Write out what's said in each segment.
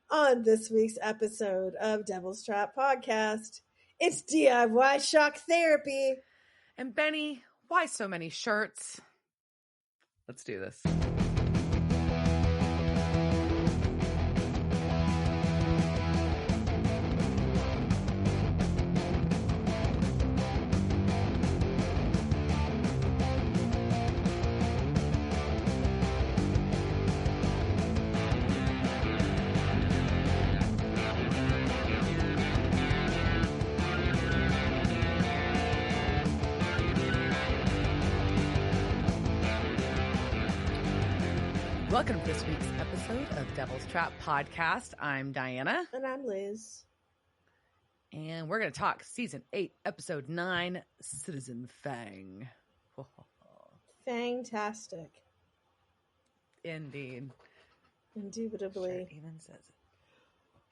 On this week's episode of Devil's Trap Podcast, it's DIY shock therapy. And Benny, why so many shirts? Let's do this. Welcome to this week's episode of Devil's Trap Podcast. I'm Diana. And I'm Liz. And we're going to talk Season 8, Episode 9, Citizen Fang. Fantastic. Indeed. Indubitably. Sure, even says it.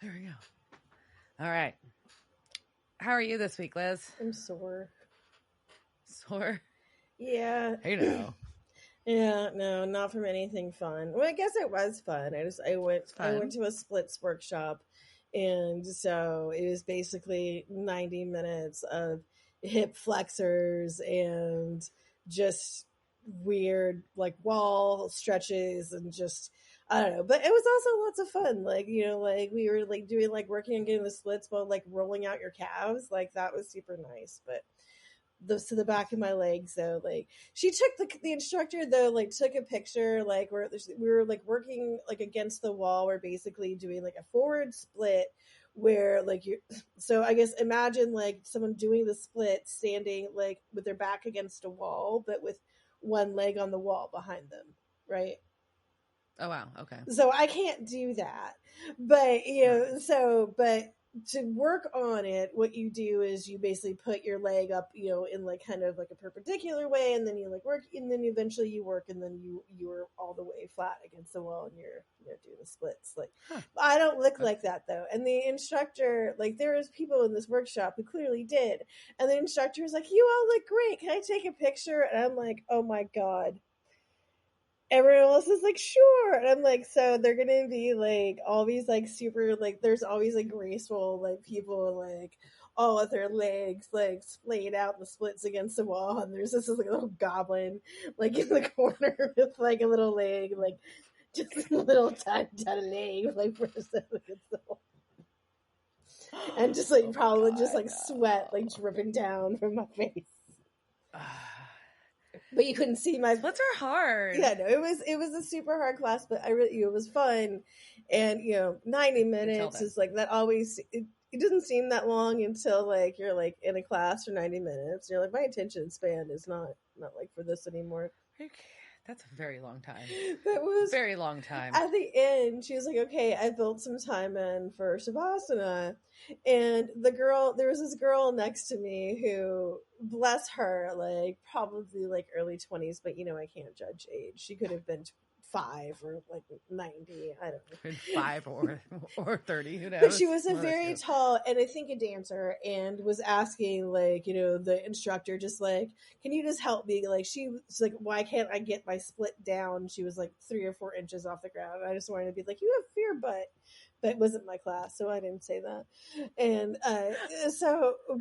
There we go. All right. How are you this week, Liz? I'm sore. Sore? Yeah. I know. Yeah, no, not from anything fun. Well, I guess it was fun. I went to a splits workshop, and so it was basically 90 minutes of hip flexors and just weird like wall stretches and just I don't know. But it was also lots of fun. Like, you know, like we were like doing like working on getting the splits while like rolling out your calves. Like that was super nice. But to the back of my legs though, like she took the instructor though, like took a picture like where we were like working like against the wall. We're basically doing like a forward split where like you so I guess imagine like someone doing the split standing like with their back against a wall but with one leg on the wall behind them, right? Oh, wow. Okay. So I can't do that. But, you know, but to work on it, what you do is you basically put your leg up, you know, in like kind of like a perpendicular way, and then you like work, and then eventually you work, and then you're all the way flat against the wall, and you're doing the splits. Like, I don't look like that though. And the instructor, like, there was people in this workshop who clearly did, and the instructor was like, "You all look great. Can I take a picture?" And I'm like, "Oh my god." Everyone else is like, sure. And I'm like, so they're going to be like all these like super, like there's always like graceful, like people like all with their legs like splayed out in the splits against the wall. And there's this like little goblin like in the corner with like a little leg, like just a little tiny leg, like against the wall. And just like probably just like sweat like dripping down from my face. But you couldn't see my splits are hard. Yeah, no, it was a super hard class, but it was fun. And 90 minutes is like that always it doesn't seem that long until like you're like in a class for 90 minutes. You're like, my attention span is not like for this anymore. That's a very long time. That was very long time. At the end, she was like, okay, I built some time in for Shavasana. And there was this girl next to me who, bless her, like probably like early 20s, but I can't judge age. She could have been 5 or like 90. I don't know. 5 or 30, who knows? But she was a very tall and I think a dancer, and was asking like, the instructor just like, can you just help me? Like she's like, why can't I get my split down? She was like 3 or 4 inches off the ground. I just wanted to be like, you have fear butt. But it wasn't my class, so I didn't say that. And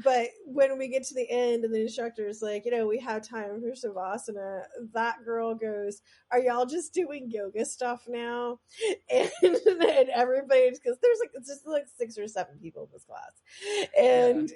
but when we get to the end and the instructor is like, we have time for Shavasana, that girl goes, are y'all just doing yoga stuff now? And everybody's, because there's like, it's just like 6 or 7 people in this class. And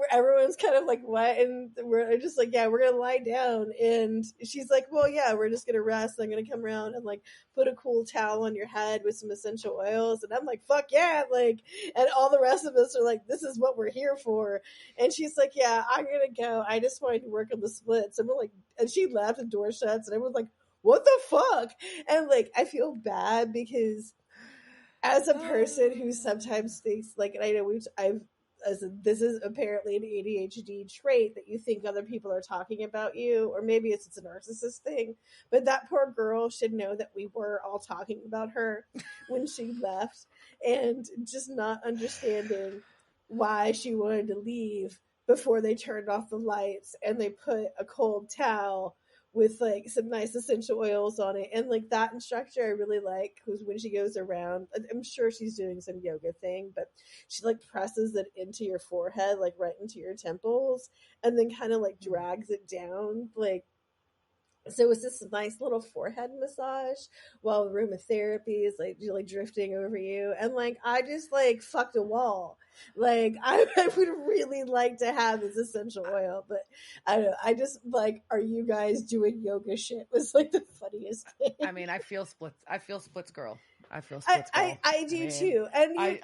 everyone's kind of like, what? And we're just like, yeah, we're going to lie down. And she's like, well, yeah, we're just going to rest. I'm going to come around and like put a cool towel on your head with some essential oils. And I'm like, fuck yeah, like, and all the rest of us are like, this is what we're here for. And she's like, yeah, I'm gonna go, I just wanted to work on the splits. And we're like, and she left, the door shuts, and everyone's like, what the fuck? And like, I feel bad because as a person who sometimes thinks like, and I know this is apparently an ADHD trait that you think other people are talking about you, or maybe it's a narcissist thing, but that poor girl should know that we were all talking about her when she left, and just not understanding why she wanted to leave before they turned off the lights and they put a cold towel with like some nice essential oils on it. And like that instructor I really like, who's when she goes around, I'm sure she's doing some yoga thing, but she like presses it into your forehead, like right into your temples, and then kind of like drags it down, like, so it's this nice little forehead massage while aromatherapy is like drifting over you. And like I just like fucked a wall. Like I would really like to have this essential oil, but I don't know. I just like, are you guys doing yoga shit? Was like the funniest thing. I mean, I feel splits. I feel splits, girl. I feel splits, girl. I do too. And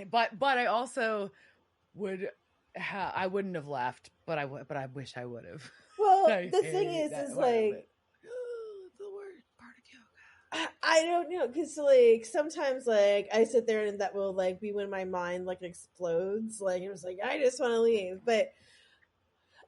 but I also would. I wouldn't have laughed, but I wish I would have. Well, the thing is like, the worst part of yoga. I don't know, because like sometimes like I sit there and that will like be when my mind like explodes, like it was like I just want to leave. But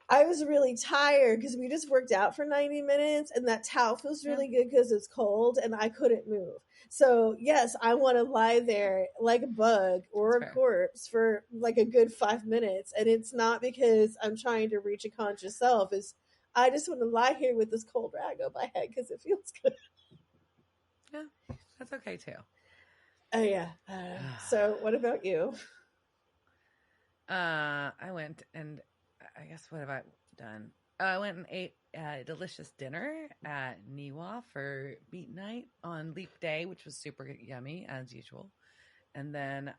I was really tired because we just worked out for 90 minutes and that towel feels really good because it's cold and I couldn't move. So yes, I want to lie there like a bug or a corpse for like a good 5 minutes. And it's not because I'm trying to reach a conscious self. It's I just want to lie here with this cold rag on my head because it feels good. Yeah, that's okay too. Oh yeah. So what about you? I went and I guess what have I done? I went and ate a delicious dinner at Niwa for meat night on Leap Day, which was super yummy as usual. And then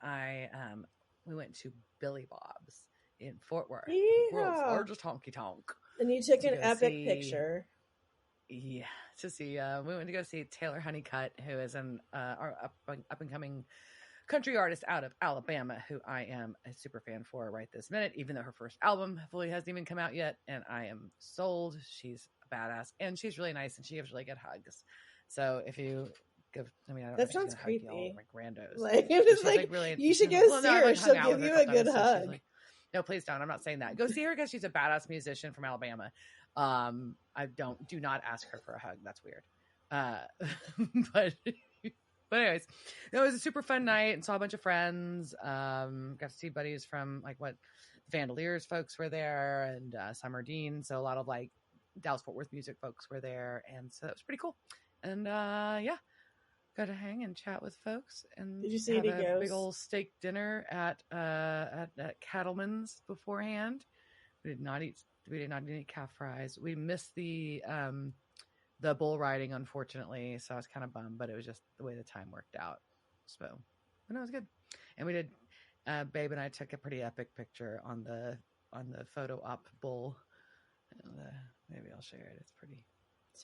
we went to Billy Bob's in Fort Worth, world's largest honky tonk. And you took an epic picture. Yeah, to see. We went to go see Taylor Honeycutt, who is an our up and coming country artist out of Alabama, who I am a super fan for right this minute, even though her first album fully hasn't even come out yet, and I am sold. She's a badass, and she's really nice, and she gives really good hugs. So if you give, I mean, I don't know if sounds creepy. All of my randos. Like it was like really, you should go see her. She'll give you a good hug. Like, no, please don't. I'm not saying that. Go see her because she's a badass musician from Alabama. I do not ask her for a hug. That's weird. But anyways, it was a super fun night and saw a bunch of friends. Got to see buddies from like what Vandaliers folks were there and Summer Dean. So a lot of like Dallas Fort Worth music folks were there. And so it was pretty cool. And yeah, got to hang and chat with folks. And did you see have any a ghosts? Big old steak dinner at Cattleman's beforehand. We did not eat any calf fries. We missed the bull riding, unfortunately, so I was kind of bummed, but it was just the way the time worked out. So, but no, it was good. And we did. Babe and I took a pretty epic picture on the photo op bull. Maybe I'll share it. It's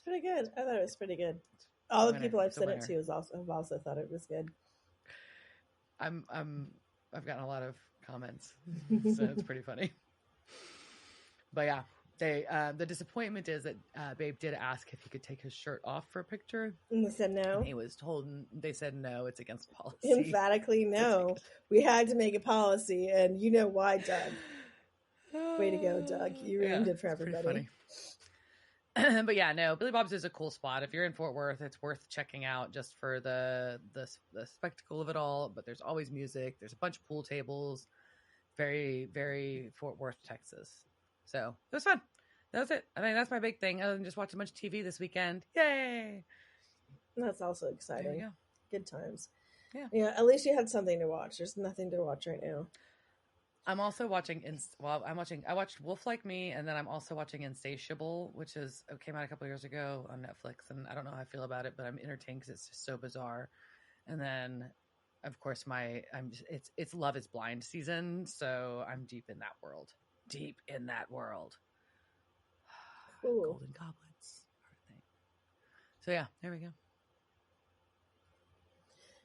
pretty good. I thought it was pretty good. All the people I've sent it to have also thought it was good. I've gotten a lot of comments, so it's pretty funny. But yeah, the disappointment is that Babe did ask if he could take his shirt off for a picture. And they said no. And they said no, it's against policy. Emphatically no. We had to make a policy, and you know why, Doug. Way to go, Doug. You ruined it for everybody. But yeah, no, Billy Bob's is a cool spot. If you're in Fort Worth, it's worth checking out just for the spectacle of it all. But there's always music. There's a bunch of pool tables. Very, very Fort Worth, Texas. So it was fun. That was it. I mean, that's my big thing. Other than just watching a bunch of TV this weekend. Yay! That's also exciting. There you go. Good times. Yeah. At least you had something to watch. There's nothing to watch right now. I'm also watching. I watched Wolf Like Me, and then I'm also watching Insatiable, which came out a couple years ago on Netflix, and I don't know how I feel about it, but I'm entertained because it's just so bizarre. And then, of course, it's Love Is Blind season, so I'm deep in that world. Cool. Golden Goblets are a thing. So yeah, there we go.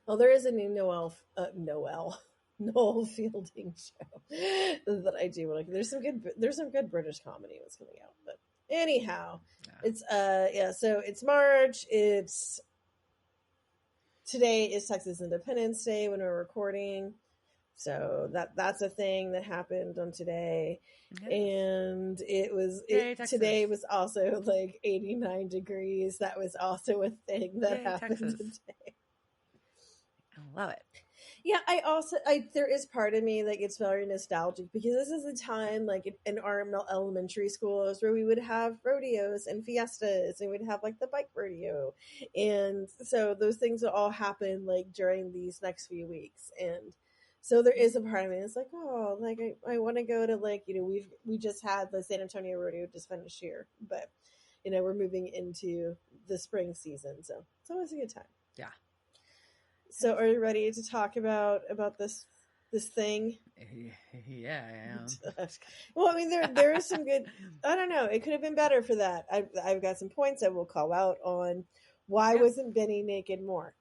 Well, there is a new Noel Fielding show that I do like. There's some good British comedy that's coming out. But anyhow, it's so it's March. Today is Texas Independence Day when we're recording. So that's a thing that happened on today. Yes. And today was also like 89 degrees. That was also a thing that happened Texas. today. I love it. Yeah, there is part of me that gets very nostalgic because this is a time like in our elementary schools where we would have rodeos and fiestas and we'd have like the bike rodeo, and so those things will all happen like during these next few weeks, and so there is a part of me that's like, oh, like I want to go to, like, we just had the San Antonio rodeo just finished here, but we're moving into the spring season, so it's always a good time. Yeah. So are you ready to talk about this thing? Yeah, I am. Well, I mean, there is some good. I don't know. It could have been better for that. I've got some points I will call out on. Why wasn't Benny naked more?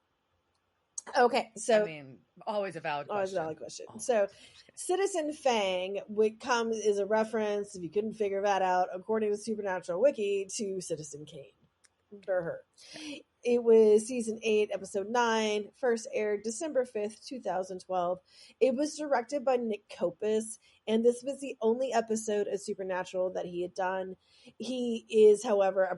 Okay, so I mean, always a valid question. Always a valid question. So, Citizen Fang is a reference, if you couldn't figure that out, according to Supernatural Wiki, to Citizen Kane. Her. It was season 8, episode 9, first aired December 5th, 2012. It was directed by Nick Kopus, and this was the only episode of Supernatural that he had done. He is, however, a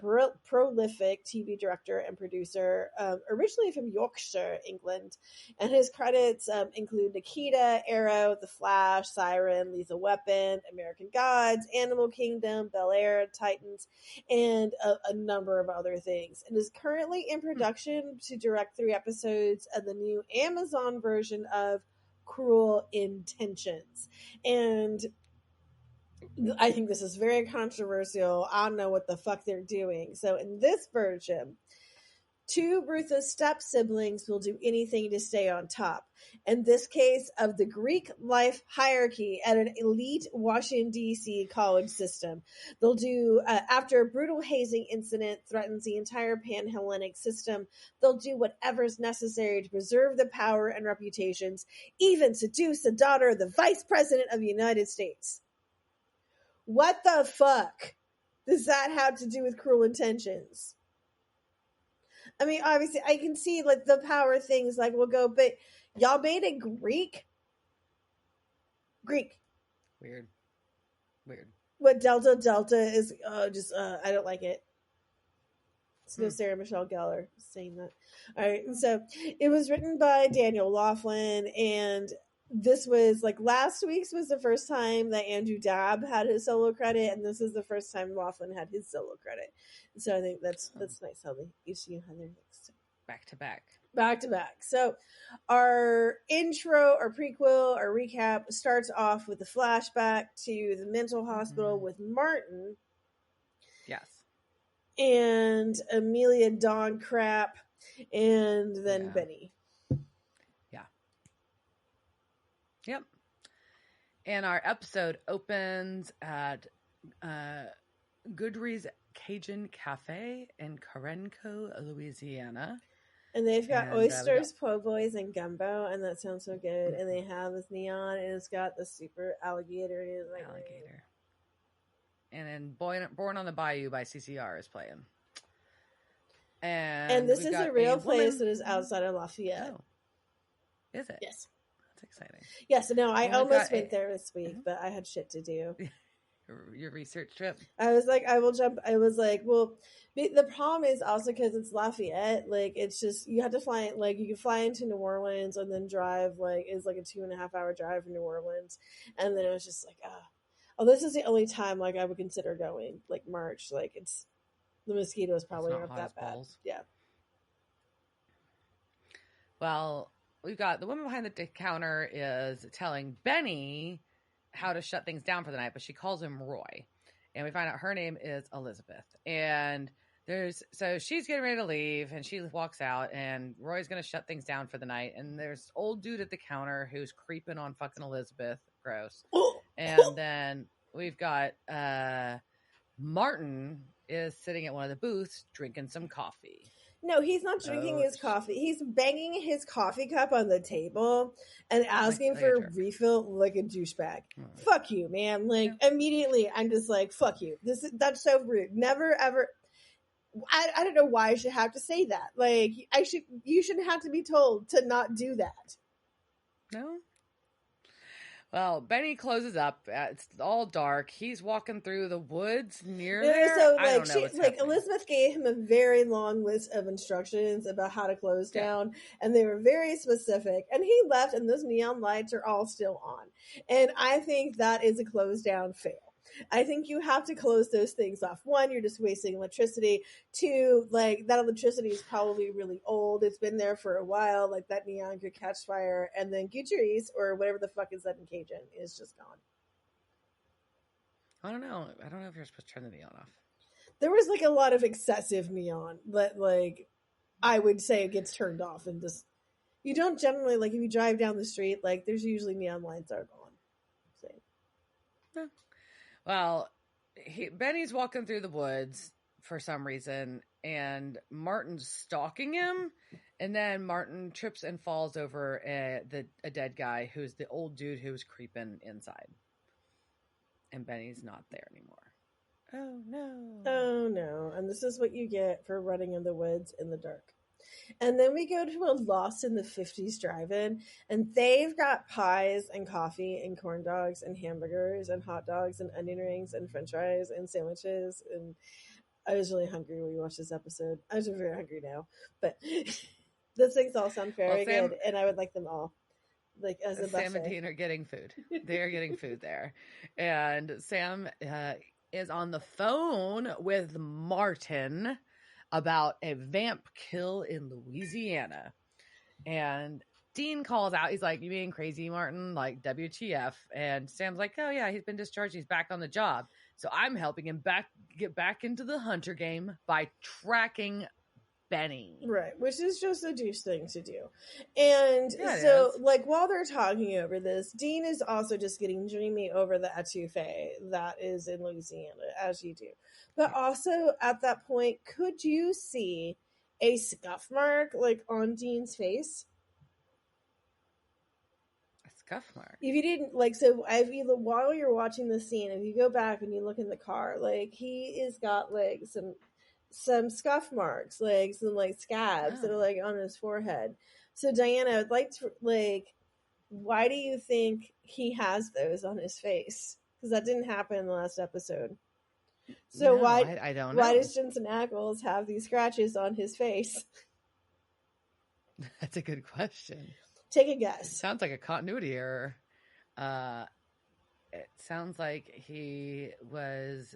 prolific TV director and producer, originally from Yorkshire, England, and his credits include Nikita, Arrow, The Flash, Siren, Lethal Weapon, American Gods, Animal Kingdom, Bel Air, Titans, and a number of other things, and is currently in production to direct 3 episodes of the new Amazon version of Cruel Intentions. And I think this is very controversial. I don't know what the fuck they're doing. So in this version, 2 ruthless step siblings will do anything to stay on top. In this case, of the Greek life hierarchy at an elite Washington, D.C. college system. They'll do, after a brutal hazing incident threatens the entire Pan-Hellenic system, they'll do whatever's necessary to preserve the power and reputations, even seduce the daughter of the Vice President of the United States. What the fuck does that have to do with Cruel Intentions? I mean, obviously, I can see like the power things, like we'll go, but y'all made it Greek. Weird. What Delta is? I don't like it. It's no Sarah Michelle Gellar saying that. All right, so it was written by Daniel Laughlin, and this was like last week's was the first time that Andrew Dabb had his solo credit, and this is the first time Laughlin had his solo credit. So I think that's nice how they each had their mix. Back to back. So our intro, our prequel, our recap starts off with the flashback to the mental hospital with Martin. Yes. And Amelia Dawn crap, and then Benny. Yeah. Yep. And our episode opens at Goodry's Cajun Cafe in Carenco, Louisiana. And they've got oysters, po' boys, and gumbo, and that sounds so good. And they have this neon, and it's got the super alligator. And it's like alligator. And then Born on the Bayou by CCR is playing. And this is a real place that is outside of Lafayette. Oh. Is it? Yes. That's exciting. Yes, no, I almost went there this week, but I had shit to do. Your research trip? I was like, I will jump. I was like, well, the problem is also because it's Lafayette. Like, it's just, you have to fly, like, you can fly into New Orleans and then drive, like, it's like a 2.5 hour drive from New Orleans. And then it was just like, this is the only time, like, I would consider going, like, March. Like, it's, the mosquitoes probably aren't that bad. Yeah. Well, we've got the woman behind the counter is telling Benny how to shut things down for the night, but she calls him Roy. And we find out her name is Elizabeth. And so she's getting ready to leave, and she walks out, and Roy's going to shut things down for the night. And there's old dude at the counter who's creeping on fucking Elizabeth. Gross. And then we've got Martin is sitting at one of the booths drinking some coffee. No, he's not drinking his coffee. He's banging his coffee cup on the table and asking for a refill like a douchebag. Fuck you, man. Like, immediately, I'm just like, fuck you. That's so rude. Never, ever. I don't know why I should have to say that. Like, you shouldn't have to be told to not do that. No? Well, Benny closes up. It's all dark. He's walking through the woods near Yeah, there. so I don't know what's happening. Elizabeth gave him a very long list of instructions about how to close down, and they were very specific. And he left, and those neon lights are all still on. And I think that is a close down fail. I think you have to close those things off. One, you're just wasting electricity. Two, like, that electricity is probably really old. It's been there for a while. Like, that neon could catch fire. And then Gujaris, or whatever the fuck is that in Cajun, is just gone. I don't know. I don't know if you're supposed to turn the neon off. There was, like, a lot of excessive neon that, like, I would say it gets turned off. And just, you don't generally, like, if you drive down the street, like, there's usually neon lights that are gone. So. Yeah. Well, Benny's walking through the woods for some reason, and Martin's stalking him, and then Martin trips and falls over a dead guy who's the old dude who was creeping inside. And Benny's not there anymore. Oh, no. Oh, no. And this is what you get for running in the woods in the dark. And then we go to a Lost in the 50s drive-in, and they've got pies and coffee and corn dogs and hamburgers and hot dogs and onion rings and french fries and sandwiches. And I was really hungry when we watched this episode. I was very hungry now. But those things all sound very good, and I would like them all. Like, as a buffet. Sam and Dean are getting food. They are getting food there. And Sam is on the phone with Martin about a vamp kill in Louisiana. And Dean calls out. He's like, "You being crazy, Martin? Like, WTF?" And Sam's like, "Oh, yeah, he's been discharged. He's back on the job. So I'm helping him get back into the hunter game by tracking Benny." Right, which is just a douche thing to do. And so, like, while they're talking over this, Dean is also just getting dreamy over the etouffee that is in Louisiana, as you do. But also, at that point, could you see a scuff mark, like, on Dean's face? A scuff mark? If you didn't, like, so while you're watching the scene, if you go back and you look in the car, like, he has got, like, some scuff marks, like some like scabs that are like on his forehead. So Diana, I'd like to, like, why do you think he has those on his face? Because that didn't happen in the last episode. So I don't know. Why does Jensen Ackles have these scratches on his face? That's a good question. Take a guess. Sounds like a continuity error. It sounds like he was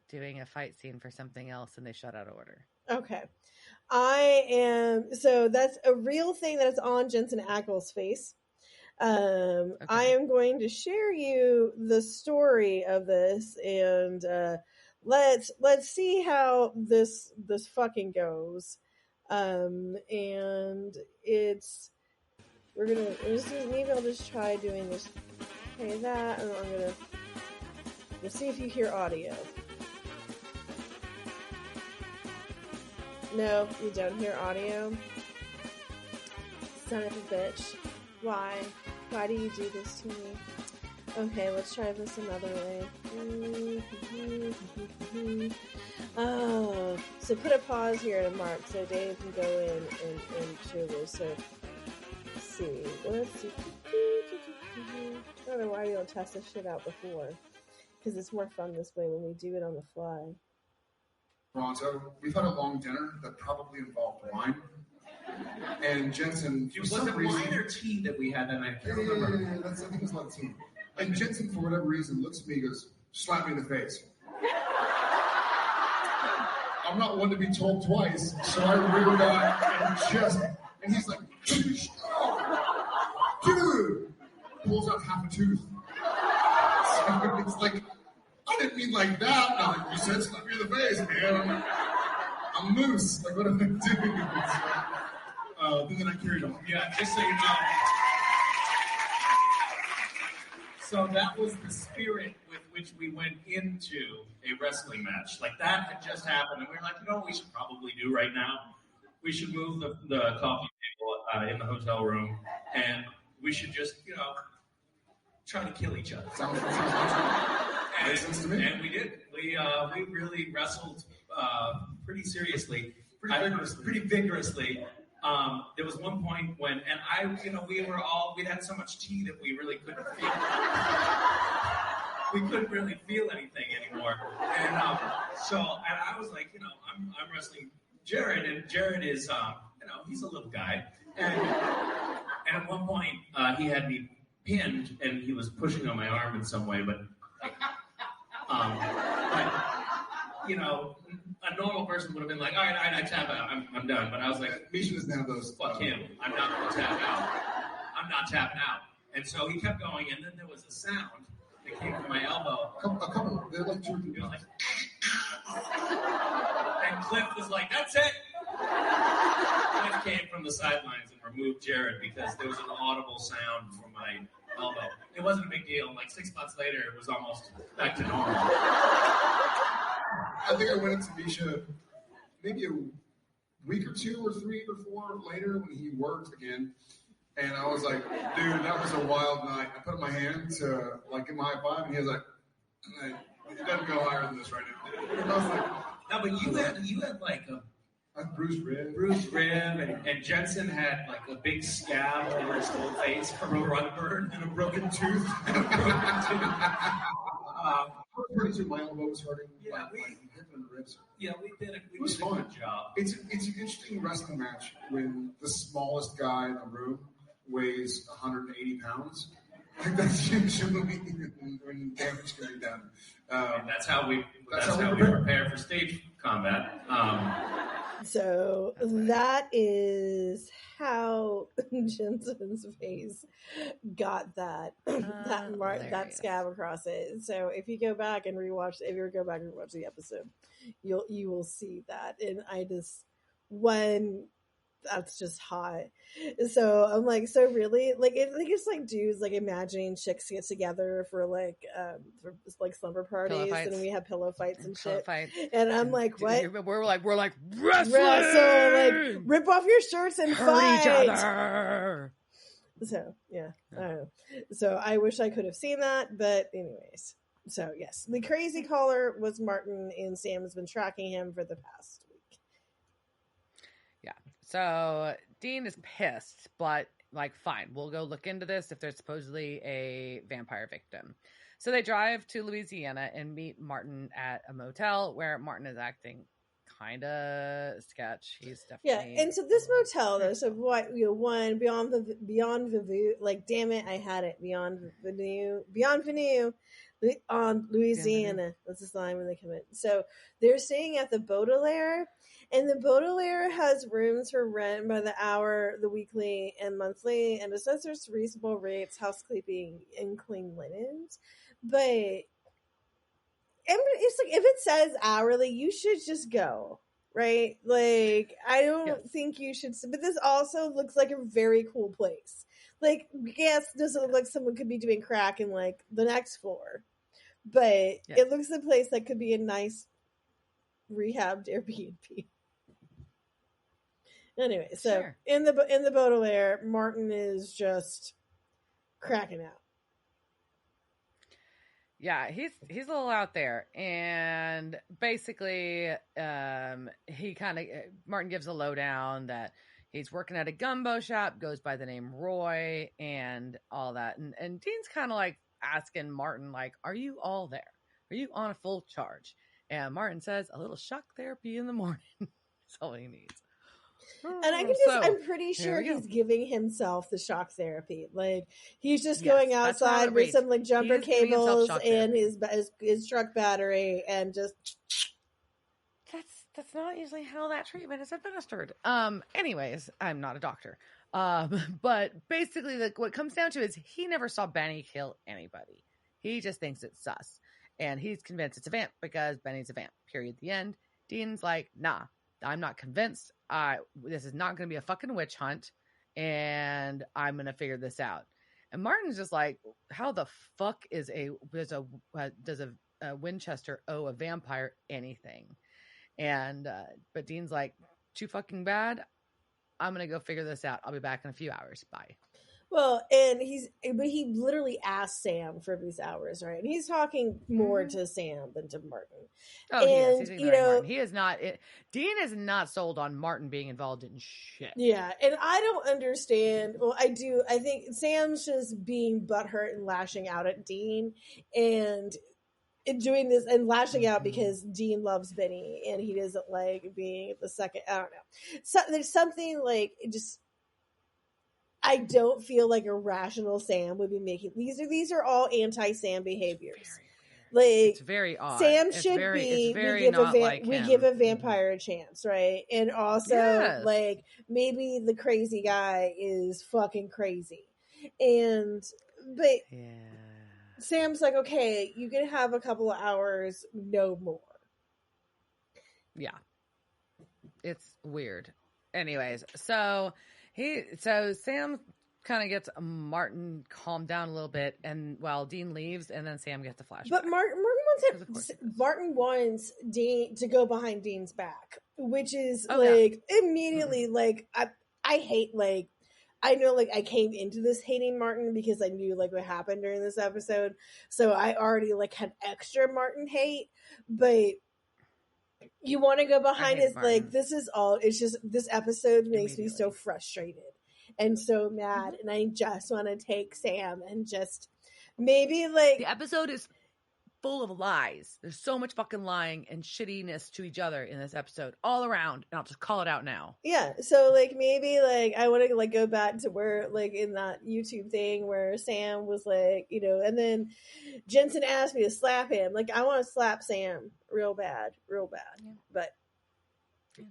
doing a fight scene for something else and they shut out of order. Okay. So that's a real thing that is on Jensen Ackles' face. Okay. I am going to share you the story of this, and let's see how this fucking goes. And maybe I'll just try doing this. Okay, that, and I'm gonna see if you hear audio. No, you don't hear audio. Son of a bitch. Why? Why do you do this to me? Okay, let's try this another way. Oh, so put a pause here to mark so Dave can go in and show this. So, let's see. I don't know why you don't test this shit out before. Because it's more fun this way when we do it on the fly. Toronto, we've had a long dinner that probably involved wine. And Jensen, for some reason... wine or tea that we had that night? I can't remember. I think it was a lot of tea. And Jensen, for whatever reason, looks at me and goes, slap me in the face. I'm not one to be told twice, so I reared up and he's like, dude! Pulls out half a tooth. So it's like, I didn't mean like that. I'm like, you said slap me in the face, man. I'm loose. Like, what am I doing? So, then I carried on. Yeah, just so you know. So that was the spirit with which we went into a wrestling match. Like, that had just happened, and we were like, you know what we should probably do right now? We should move the coffee table in the hotel room, and we should just, try to kill each other. Sounds makes sense to me. And we did. We really wrestled pretty seriously. Pretty vigorously. there was one point when, and we'd had so much tea that we really couldn't feel. We couldn't really feel anything anymore. And I was like, I'm wrestling Jared, and Jared is, he's a little guy. And at one point, he had me pinned, and he was pushing on my arm in some way, but a normal person would have been like, all right, I tap out, I'm done. But I was like, Misha doesn't have those. Fuck him, I'm not going to tap out. I'm not tapping out. And so he kept going, and then there was a sound that came from my elbow. A couple, they're like two. Like, and Cliff was like, that's it. Cliff came from the sidelines and removed Jared because there was an audible sound from my elbow. It wasn't a big deal. Like 6 months later, it was almost back to normal. I think I went up to Misha maybe a week or 2 or 3 or 4 later when he worked again. And I was like, dude, that was a wild night. I put up my hand to like give him a high five, and he was like, it doesn't go higher than this right now. And I was like, no, but you had like a bruised rib. And Jensen had like a big scab over his whole face from a rug burn and a broken tooth. Pretty soon my elbow was hurting. Yeah, my hip and ribs. Yeah, we did a good job. It's an interesting wrestling match when the smallest guy in the room weighs 180 pounds. Like that's usually when damage can be done. That's how we prepare for stage combat. So that is how Jensen's face got that scab across it. So if you go back and rewatch the episode, you will see that. And that's just hot. So I'm like, so really, like, it's like dudes like imagining chicks get together for slumber parties, and we have pillow fights and shit. And I'm like, what? We're like wrestling. Like, rip off your shirts and fight each other. So yeah, I don't know. So I wish I could have seen that, but anyways. So yes, the crazy caller was Martin, and Sam has been tracking him for the past week. Yeah. So Dean is pissed, but like, fine, we'll go look into this if there's supposedly a vampire victim. So they drive to Louisiana and meet Martin at a motel where Martin is acting kind of sketch. He's definitely and so this motel though. So what one beyond View, like damn it, I had it beyond Venue on Louisiana. That's the line when they come in. So they're staying at the Baudelaire. And the Baudelaire has rooms for rent by the hour, the weekly, and monthly, and it says there's reasonable rates, housekeeping, and clean linens. But it's like if it says hourly, you should just go, right? Like I don't think you should. But this also looks like a very cool place. Like, yes, doesn't look like someone could be doing crack in like the next floor, but it looks like a place that could be a nice rehabbed Airbnb. Anyway, so in the Baudelaire, Martin is just cracking out. Yeah, he's a little out there, and basically, Martin gives a lowdown that he's working at a gumbo shop, goes by the name Roy, and all that, and Dean's kind of like asking Martin, like, "Are you all there? Are you on a full charge?" And Martin says, "A little shock therapy in the morning." That's all he needs. And I'm pretty sure he's giving himself the shock therapy. Like he's just going outside with some like jumper cables and his truck battery and just. That's not usually how that treatment is administered. Anyways, I'm not a doctor. But basically what it comes down to is he never saw Benny kill anybody. He just thinks it's sus. And he's convinced it's a vamp because Benny's a vamp. Period. The end. Dean's like, nah, I'm not convinced. This is not going to be a fucking witch hunt, and I'm going to figure this out. And Martin's just like, how the fuck does a Winchester owe a vampire anything? And but Dean's like, too fucking bad. I'm going to go figure this out. I'll be back in a few hours. Bye. Well, and he literally asked Sam for these hours, right? And he's talking more to Sam than to Martin. Oh, he is. And He's ignoring Martin. He is not. Dean is not sold on Martin being involved in shit. Yeah, and I don't understand. Well, I do. I think Sam's just being butthurt and lashing out at Dean, and doing this and lashing out because Dean loves Benny and he doesn't like being the second. I don't know. So there's something like just. I don't feel like a rational Sam would be making these are all anti-Sam behaviors. Like it's very odd. Sam it's should very, be it's very we give not a like we him. give a vampire a chance, right? And also Yes. like maybe the crazy guy is fucking crazy. But yeah. Sam's like, okay, you can have a couple of hours, no more. Yeah. It's weird. Anyways, so Sam kind of gets Martin calmed down a little bit, and while Dean leaves, and then Sam gets a flashback. But Martin wants Dean to go behind Dean's back, which is immediately like I hate like. I know, like, I came into this hating Martin because I knew, like, what happened during this episode. So I already, like, had extra Martin hate. But you want to go behind his, like, this is all. It's just, this episode makes me so frustrated and so mad. And I just want to take Sam and just maybe, like. The episode is full of lies. There's so much fucking lying and shittiness to each other in this episode all around, and I'll just call it out now. Yeah, so like maybe like I want to like go back to where like in that YouTube thing where Sam was like, you know, and then Jensen asked me to slap him. Like I want to slap Sam real bad. Yeah. But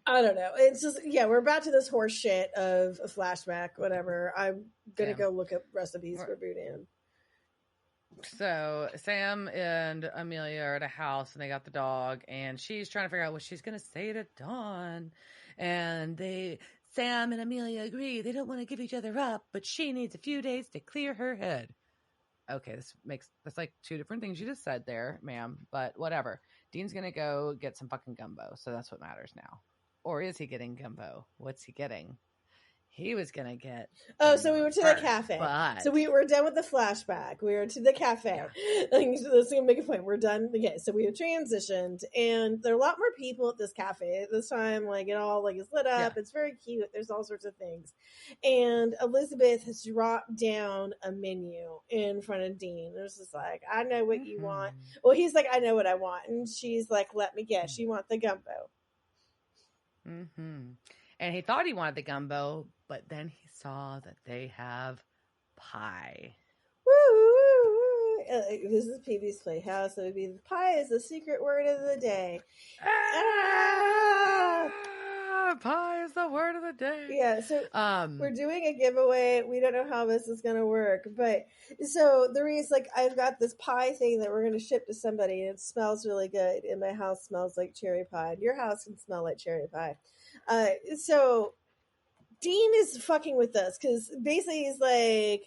I don't know. It's just we're back to this horse shit of a flashback, whatever. I'm gonna go look up recipes for boudin. So Sam and Amelia are at a house and they got the dog and she's trying to figure out what she's going to say to Dawn. And Sam and Amelia agree they don't want to give each other up, but she needs a few days to clear her head. Okay, that's like two different things you just said there, ma'am, but whatever. Dean's going to go get some fucking gumbo. So that's what matters now. Or is he getting gumbo? What's he getting? He was going to get... Oh, so we were to the cafe. So we were done with the flashback. We were to the cafe. Yeah. Let's make a point. We're done. Okay, so we have transitioned, and there are a lot more people at this cafe this time. Like, it all like is lit up. Yeah. It's very cute. There's all sorts of things. And Elizabeth has dropped down a menu in front of Dean. There's just like, I know what you want. Well, he's like, I know what I want. And she's like, let me guess. You want the gumbo. And he thought he wanted the gumbo, but then he saw that they have pie. Woo! This is PB's Playhouse. So it would be pie is the secret word of the day. Pie is the word of the day. Yeah, so we're doing a giveaway. We don't know how this is going to work, but so the reason, like, I've got this pie thing that we're going to ship to somebody, and it smells really good. And my house smells like cherry pie. And your house can smell like cherry pie. So Dean is fucking with us because basically he's like,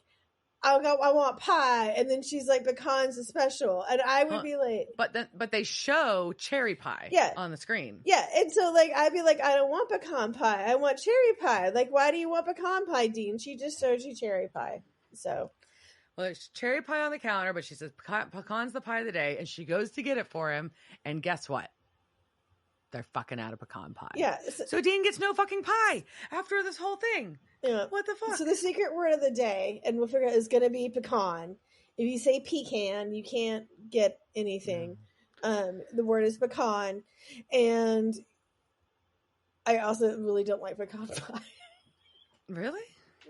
I want pie, and then she's like, pecans is special, and I would be like, but they show cherry pie, on the screen, and so like I'd be like, I don't want pecan pie, I want cherry pie. Like, why do you want pecan pie, Dean? She just showed you cherry pie, so. Well, there's cherry pie on the counter, but she says pecan's the pie of the day, and she goes to get it for him, and guess what? They're fucking out of pecan pie. Yeah. So Dean gets no fucking pie after this whole thing. Yeah. What the fuck? So the secret word of the day, and we'll figure out, is going to be pecan. If you say pecan, you can't get anything. The word is pecan. And I also really don't like pecan pie. Really?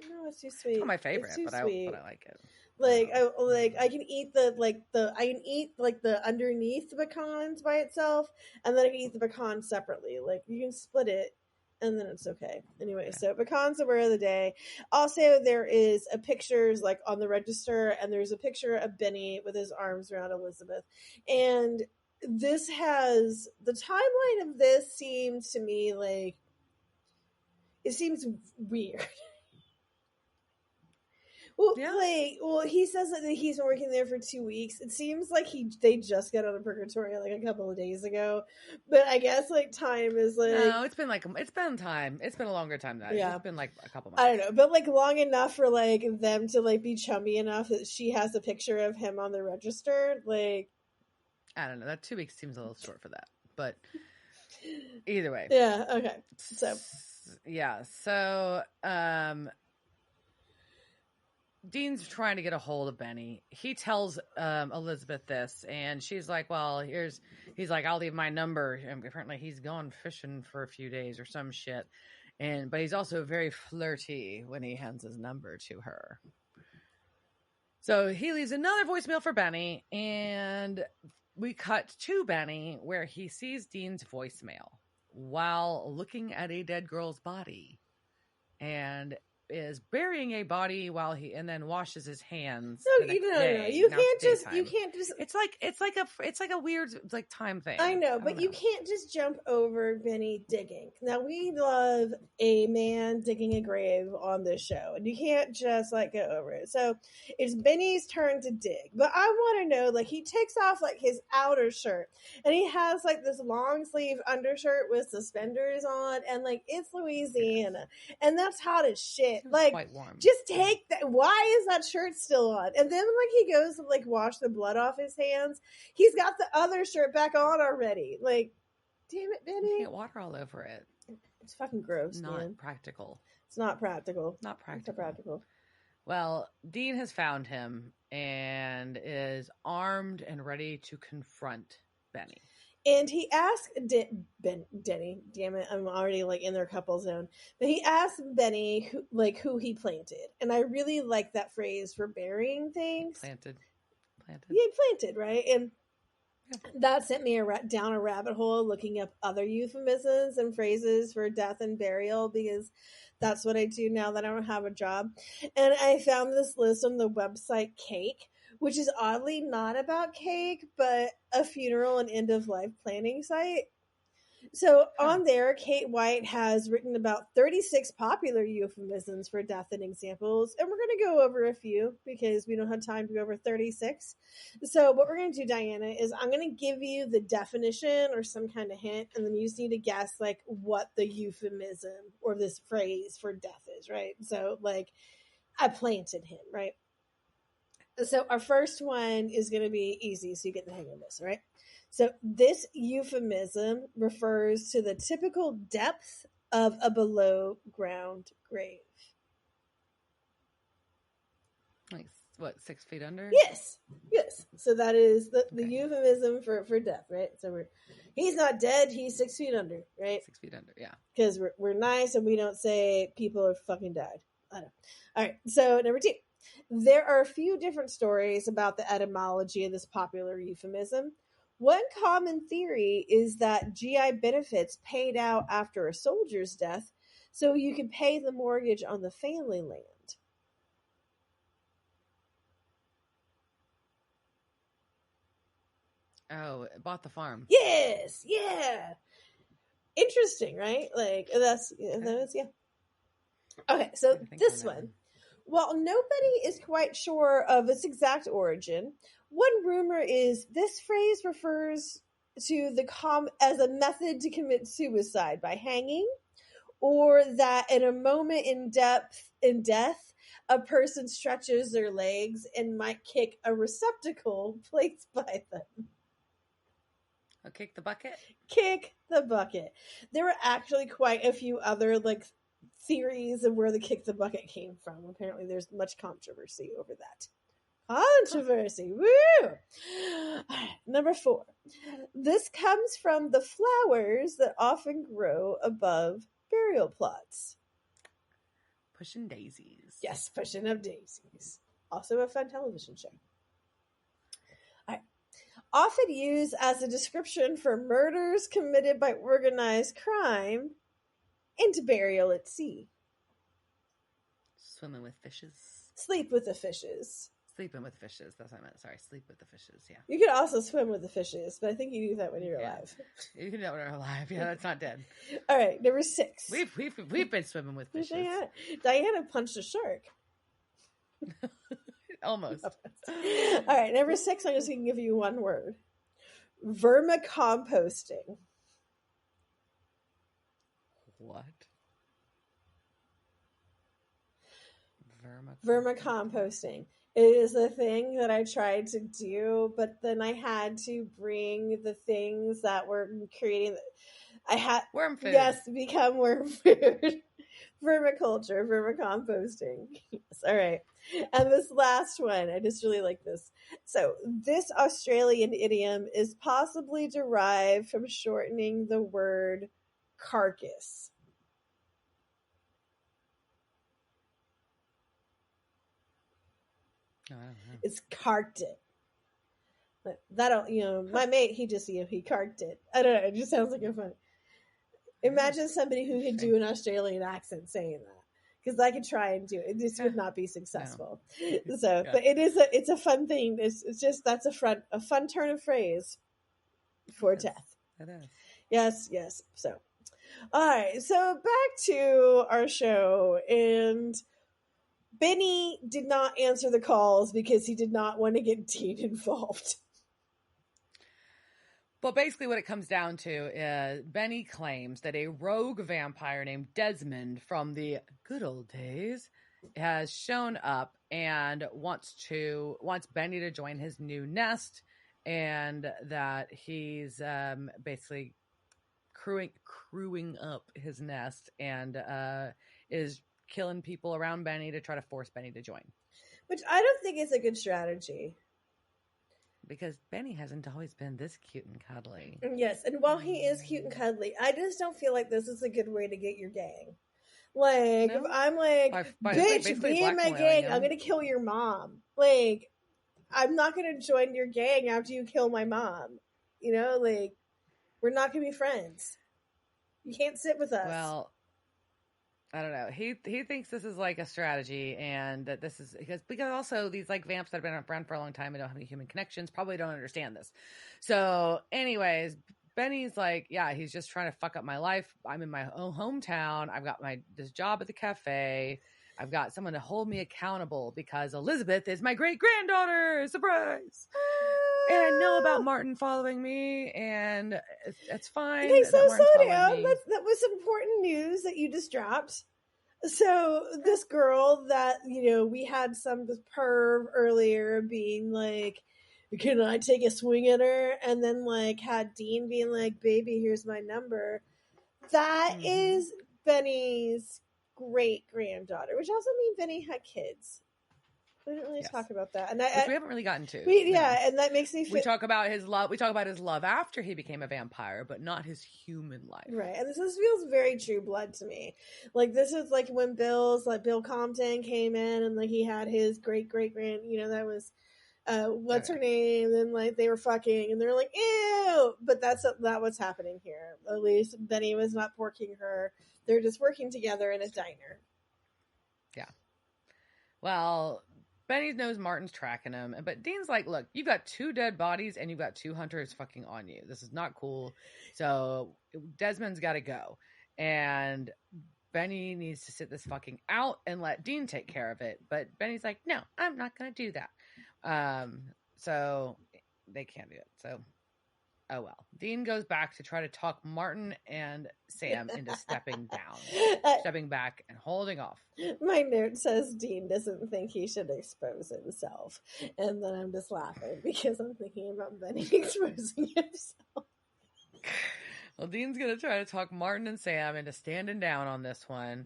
No, it's too sweet. It's not my favorite, but I like it. Like I can eat the underneath the pecans by itself, and then I can eat the pecan separately. Like, you can split it, and then it's okay. Anyway, so pecans the word of the day. Also, there is a pictures like on the register, and there's a picture of Benny with his arms around Elizabeth, and this has the timeline of this seems to me like it seems weird. Well, Yeah. he says that he's been working there for 2 weeks. It seems like they just got out of purgatory like a couple of days ago, but I guess like time is like No, it's been time. It's been a longer time than that. Yeah. It's been like a couple months. I don't know, but like long enough for like them to like be chummy enough that she has a picture of him on the register. Like, I don't know. That 2 weeks seems a little short for that, but either way. yeah, okay. So yeah, so Dean's trying to get a hold of Benny. He tells Elizabeth this, and she's like, well, he's like, I'll leave my number. And apparently he's gone fishing for a few days or some shit. But he's also very flirty when he hands his number to her. So he leaves another voicemail for Benny, and we cut to Benny where he sees Dean's voicemail while looking at a dead girl's body and is burying a body and then washes his hands. no, you can't just it's like a weird like time thing. I know, but you can't just jump over Benny digging. Now we love a man digging a grave on this show, and you can't just like go over it. So it's Benny's turn to dig, but I want to know, like, he takes off like his outer shirt, and he has like this long sleeve undershirt with suspenders on, and like it's Louisiana, and that's hot as shit. Like, quite warm. Just take that. Why is that shirt still on? And then like he goes to like wash the blood off his hands, he's got the other shirt back on already. Like, damn it, Benny! You can't water all over it. It's fucking gross. Not man. practical. It's not practical. Not practical. It's not practical. Well, Dean has found him and is armed and ready to confront Benny. And he asked Denny, damn it, I'm already like in their couple zone. But he asked Benny who he planted, and I really like that phrase for burying things. Planted. Yeah, planted, right? And that sent me down a rabbit hole looking up other euphemisms and phrases for death and burial, because that's what I do now that I don't have a job. And I found this list on the website Cake, which is oddly not about cake, but a funeral and end-of-life planning site. So on there, Kate White has written about 36 popular euphemisms for death and examples, and we're going to go over a few because we don't have time to go over 36. So what we're going to do, Diana, is I'm going to give you the definition or some kind of hint, and then you just need to guess like what the euphemism or this phrase for death is, right? So like, I planted him, right? So our first one is going to be easy, so you get the hang of this, right? So this euphemism refers to the typical depth of a below ground grave. Like, what, 6 feet under? Yes. So that is the euphemism for death, right? So he's not dead, he's 6 feet under, right? 6 feet under, yeah. Because we're nice and we don't say people are fucking died. I know. All right, so number 2. There are a few different stories about the etymology of this popular euphemism. One common theory is that GI benefits paid out after a soldier's death so you can pay the mortgage on the family land. Oh, bought the farm. Yes, yeah. Interesting, right? Like, that's yeah. Okay, so this one. While nobody is quite sure of its exact origin, one rumor is this phrase refers to as a method to commit suicide by hanging, or that in a moment in death, a person stretches their legs and might kick a receptacle placed by them. Oh, kick the bucket? Kick the bucket. There were actually quite a few other like theories of where the kick the bucket came from. Apparently there's much controversy over that. Controversy. Woo! Number 4. This comes from the flowers that often grow above burial plots. Pushing daisies. Yes, pushing up daisies. Also a fun television show. All right. Often used as a description for murders committed by organized crime and burial at sea. Swimming with fishes. Sleep with the fishes. Sleeping with fishes. That's what I meant. Sorry, sleep with the fishes. Yeah. You can also swim with the fishes, but I think you do that when you're alive. You can do that when you're alive. Yeah, that's not dead. All right, number 6. We've been swimming with fishes. Diana punched a shark. Almost. All right, number 6, I'm just going to give you one word. Vermicomposting. What? Vermicomposting. It is a thing that I tried to do, but then I had to bring the things that were creating. I had worm food. Yes, become worm food. Vermiculture, vermicomposting. Yes, all right. And this last one, I just really like this. So, this Australian idiom is possibly derived from shortening the word carcass. I don't know. It's carked it. That'll, my mate, he just, he carked it. I don't know. It just sounds like a fun. Imagine somebody who could do an Australian accent saying that. Because I could try and do it. This would not be successful. No. So, but it's a fun thing. It's just, that's a fun turn of phrase for death. It is. Yes. So, all right. So back to our show, and Benny did not answer the calls because he did not want to get Dean involved. But basically what it comes down to is Benny claims that a rogue vampire named Desmond from the good old days has shown up and wants Benny to join his new nest, and that he's basically crewing up his nest and is killing people around Benny to try to force Benny to join. Which I don't think is a good strategy. Because Benny hasn't always been this cute and cuddly. Yes, and while he is cute and cuddly, I just don't feel like this is a good way to get your gang. Like, if I'm like, bitch, be in my gang, I'm going to kill your mom. Like, I'm not going to join your gang after you kill my mom. Like, we're not going to be friends. You can't sit with us. Well, I don't know. He thinks this is like a strategy, and that this is because also these like vamps that have been around for a long time and don't have any human connections probably don't understand this. So, anyways, Benny's like, yeah, he's just trying to fuck up my life. I'm in my own hometown. I've got this job at the cafe. I've got someone to hold me accountable because Elizabeth is my great granddaughter. Surprise! And I know about Martin following me, and it's fine. Okay, so slow down. That was important news that you just dropped. So this girl that, we had some perv earlier being like, can I take a swing at her? And then like had Dean being like, baby, here's my number. That is Benny's great granddaughter, which also means Benny had kids. We didn't really talk about that, and which we haven't really gotten to. And that makes me feel. We talk about his love. We talk about his love after he became a vampire, but not his human life. Right, and this feels very True Blood to me. Like this is like when Bill Compton came in, and like he had his great grand. That was what's her name? And like they were fucking, and they're like, ew. But that's not what's happening here. At least Benny was not porking her. They're just working together in a diner. Yeah. Well, Benny knows Martin's tracking him, but Dean's like, look, you've got 2 dead bodies and you've got 2 hunters fucking on you. This is not cool. So Desmond's got to go. And Benny needs to sit this fucking out and let Dean take care of it. But Benny's like, no, I'm not going to do that. So they can't do it. So, oh well. Dean goes back to try to talk Martin and Sam into stepping back and holding off. My note says Dean doesn't think he should expose himself. And then I'm just laughing because I'm thinking about Benny exposing himself. Well, Dean's going to try to talk Martin and Sam into standing down on this one.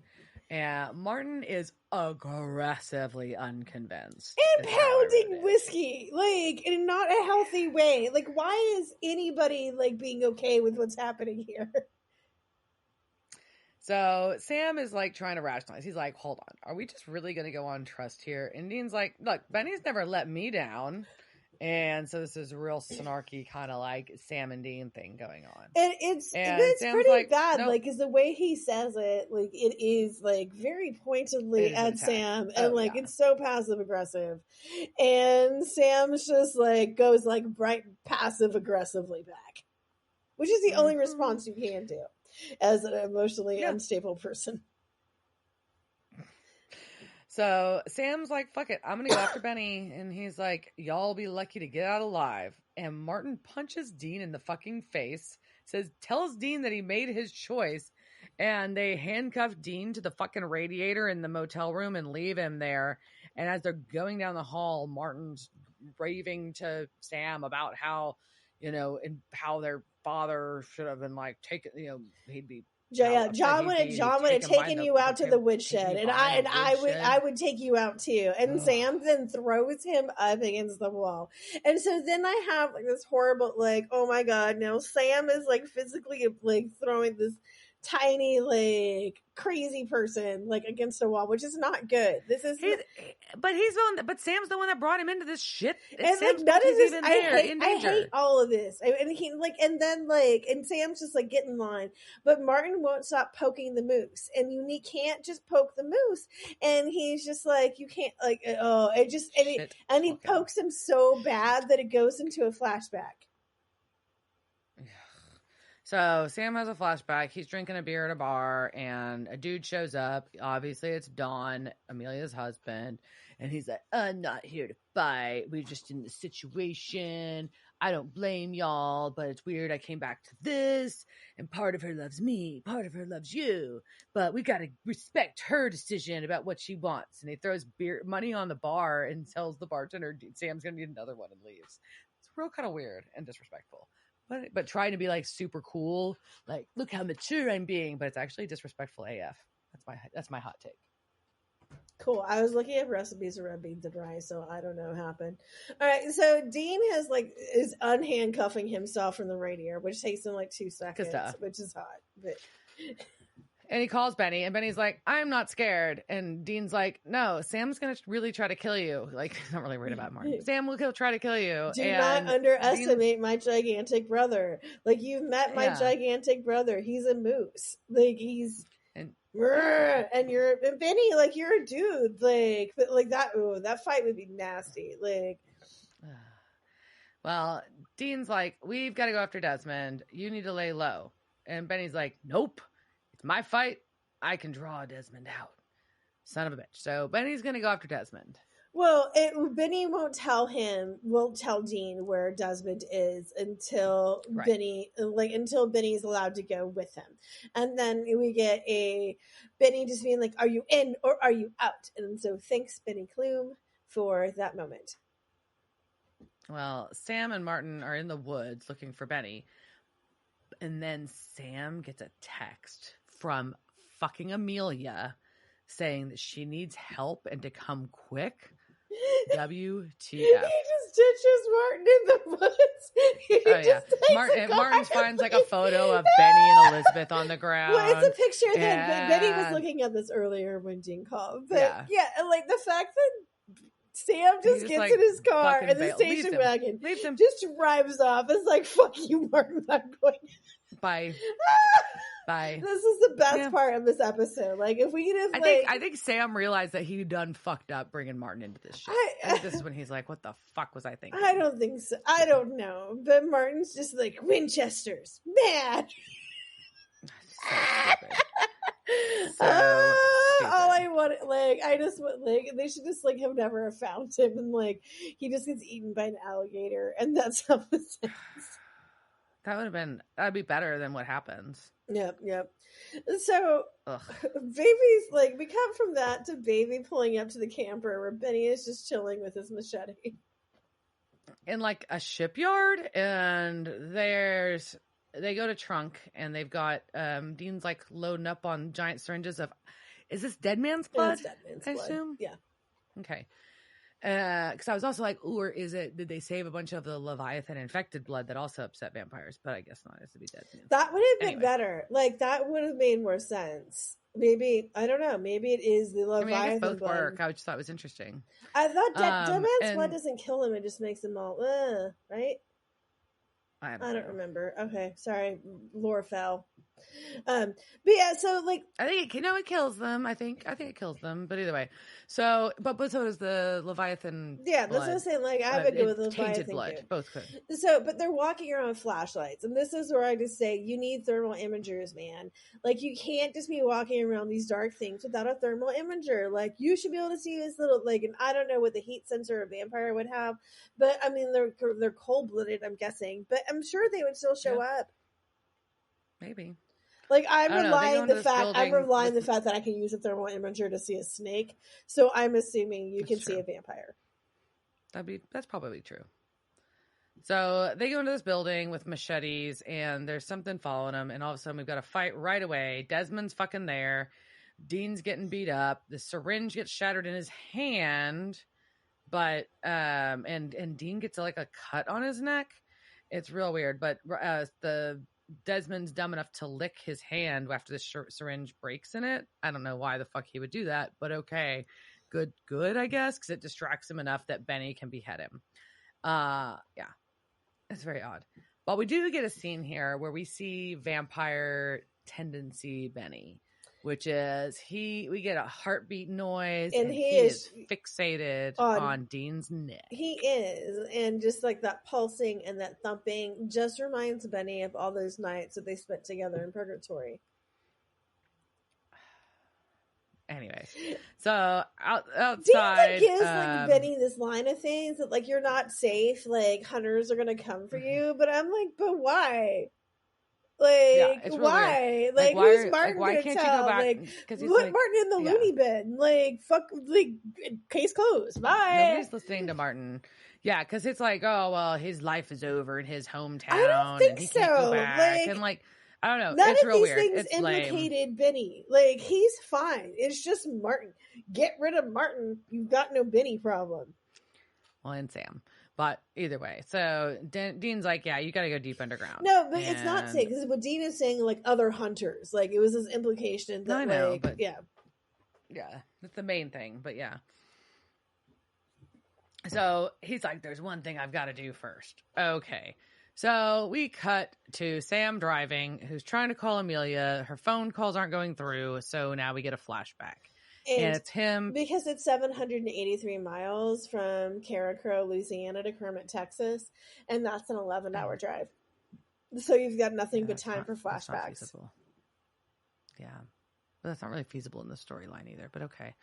And Martin is aggressively unconvinced. And pounding whiskey, like, in not a healthy way. Like, why is anybody, like, being okay with what's happening here? So Sam is, like, trying to rationalize. He's like, hold on. Are we just really going to go on trust here? And Dean's like, look, Benny's never let me down. And so this is a real snarky kind of like Sam and Dean thing going on. And it's pretty like, bad, nope. Like, because the way he says it, like, it is, like, very pointedly at Sam. And, like, it's so passive aggressive. And Sam's just, like, goes, like, bright passive aggressively back. Which is the only response you can do as an emotionally unstable person. So Sam's like, fuck it, I'm gonna go after Benny. And he's like, y'all be lucky to get out alive. And Martin punches Dean in the fucking face, tells Dean that he made his choice. And they handcuff Dean to the fucking radiator in the motel room and leave him there. And as they're going down the hall, Martin's raving to Sam about how, and how their father should have been like taken, he'd be. John would have taken you out to the woodshed, and I would take you out too. And Sam then throws him up against the wall, and so then I have like this horrible, like, oh my god, now Sam is like physically like throwing this tiny, like, crazy person like against a wall, which is not good. This is but Sam's the one that brought him into this shit. And like none of this, I hate all of this. And Sam's just like, get in line, but Martin won't stop poking the moose, and you can't just poke the moose, and he's just like, you can't, like, he pokes him so bad that it goes into a flashback. So Sam has a flashback. He's drinking a beer at a bar, and a dude shows up. Obviously, it's Don, Amelia's husband. And he's like, I'm not here to fight. We're just in the situation. I don't blame y'all, but it's weird. I came back to this, and part of her loves me. Part of her loves you. But we got to respect her decision about what she wants. And he throws money on the bar and tells the bartender, Sam's going to need another one, and leaves. It's real kind of weird and disrespectful. But trying to be like super cool, like, look how mature I'm being, but it's actually disrespectful AF. That's my hot take. Cool. I was looking at recipes of red beans and rice, so I don't know what happened. All right, so Dean is unhandcuffing himself from the radiator, which takes him like 2 seconds, which is hot. But and he calls Benny, and Benny's like, I'm not scared. And Dean's like, no, Sam's going to really try to kill you. Like, he's not really worried about Martin. Sam will try to kill you. Do not underestimate my gigantic brother. Like, you've met my gigantic brother. He's a moose. Like, and Benny, like, you're a dude. Like, but like that fight would be nasty. Like, well, Dean's like, we've got to go after Desmond. You need to lay low. And Benny's like, nope. My fight, I can draw Desmond out. Son of a bitch. So Benny's going to go after Desmond. Well, Benny won't tell Dean where Desmond is until Benny's allowed to go with him. And then we get Benny just being like, are you in or are you out? And so thanks, Benny Clume, for that moment. Well, Sam and Martin are in the woods looking for Benny. And then Sam gets a text from fucking Amelia saying that she needs help and to come quick. WTF. He just ditches Martin in the woods. Martin finds like a photo of Benny and Elizabeth on the ground. Well, it's a picture that Benny was looking at this earlier when Dean called. But yeah, like the fact that Sam just gets in his car and the station wagon just drives off. It's like, fuck you, Martin. I'm going. Bye. Bye. This is the best part of this episode. Like, if we could have, I think Sam realized that he done fucked up bringing Martin into this shit. And this is when he's like, what the fuck was I thinking? I don't think so. I don't know. But Martin's just like, Winchesters. Mad. So stupid. All I want, I just want, they should just, have never have found him, and, he just gets eaten by an alligator, and that's how it ends. That'd be better than what happens. Yep. So, Baby's, we come from that to Baby pulling up to the camper where Benny is just chilling with his machete. In, a shipyard, and they go to Trunk, and they've got, Dean's, loading up on giant syringes of, is this dead man's blood? It's dead man's blood. I assume? Yeah. Okay. Because I was also like, or did they save a bunch of the Leviathan infected blood that also upset vampires? But I guess not. It has to be dead man's That would have been better. That would have made more sense. Maybe, I don't know. Maybe it is the Leviathan I guess both blood. work. I just thought it was interesting. I thought dead man's blood doesn't kill him. It just makes him all, right? I don't remember. Okay, sorry. Lore fell. But yeah, so like I think it kills them. I think it kills them. But either way, so but so does the Leviathan. yeah, that's blood. what I'm saying. Like I would go with the tainted Leviathan blood. too. Both could. So, but they're walking around with flashlights, and this is where I just say you need thermal imagers, man. Like you can't just be walking around these dark things without a thermal imager. Like you should be able to see this little like, and I don't know what the heat sensor a vampire would have, but I mean they're cold blooded. I'm guessing, but I'm sure they would still show up. Maybe. Like I'm relying the fact that I can use a thermal imager to see a snake. So I'm assuming you can see a vampire. That's probably true. So they go into this building with machetes, and there's something following them, and all of a sudden we've got a fight right away. Desmond's fucking there. Dean's getting beat up. The syringe gets shattered in his hand, but and Dean gets like a cut on his neck. It's real weird, but the Desmond's dumb enough to lick his hand after the syringe breaks in it. I don't know why the fuck he would do that, but okay. Good, I guess, because it distracts him enough that Benny can behead him. Yeah. It's very odd. But we do get a scene here where we see vampire tendency Benny, which is we get a heartbeat noise, and he is fixated on Dean's neck. He is, and just like that pulsing and that thumping just reminds Benny of all those nights that they spent together in purgatory. Anyways, so outside, Dean gives like Benny this line of things that like you're not safe, like hunters are gonna come for you, but I'm like, but why? Like why? Like who's Martin gonna tell? Like put Martin in the loony bin. Like fuck. Like case closed. Bye. Nobody's listening to Martin. Yeah, because it's like, oh well, his life is over in his hometown. I don't think and he so. Can't go back. And like. I don't know. None it's of real these weird. things it's implicated lame. Benny. Like he's fine. It's just Martin. Get rid of Martin. You've got no Benny problem. Well, and Sam. But either way, so Dean's like, yeah, you got to go deep underground. No, but it's not saying, because what Dean is saying, like other hunters, like it was this implication that, I know, like, but yeah, that's the main thing. But yeah, so he's like, there's one thing I've got to do first. Okay. So we cut to Sam driving, who's trying to call Amelia. Her phone calls aren't going through, so now we get a flashback. And it's him. Because it's 783 miles from Caracrow, Louisiana to Kermit, Texas, and that's an 11-hour drive. So you've got nothing but time for flashbacks. Yeah. But that's not really feasible in the storyline either, but okay.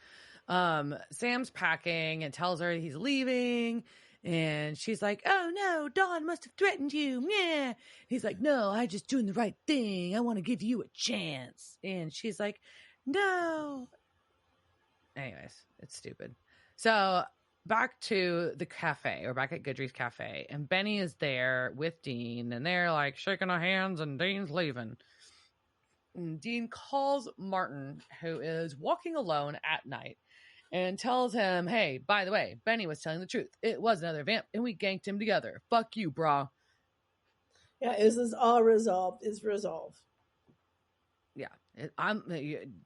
Sam's packing and tells her he's leaving. And she's like, oh no, Dawn must have threatened you. Yeah. He's like, no, I just doing the right thing. I want to give you a chance. And she's like, no. Anyways, it's stupid. So back to the cafe, or back at Goodry's cafe. And Benny is there with Dean. And they're like shaking our hands, and Dean's leaving. And Dean calls Martin, who is walking alone at night, and tells him, hey, by the way, Benny was telling the truth. It was another vamp, and we ganked him together. Fuck you, brah. Yeah, this is all resolved. It's resolved. Yeah.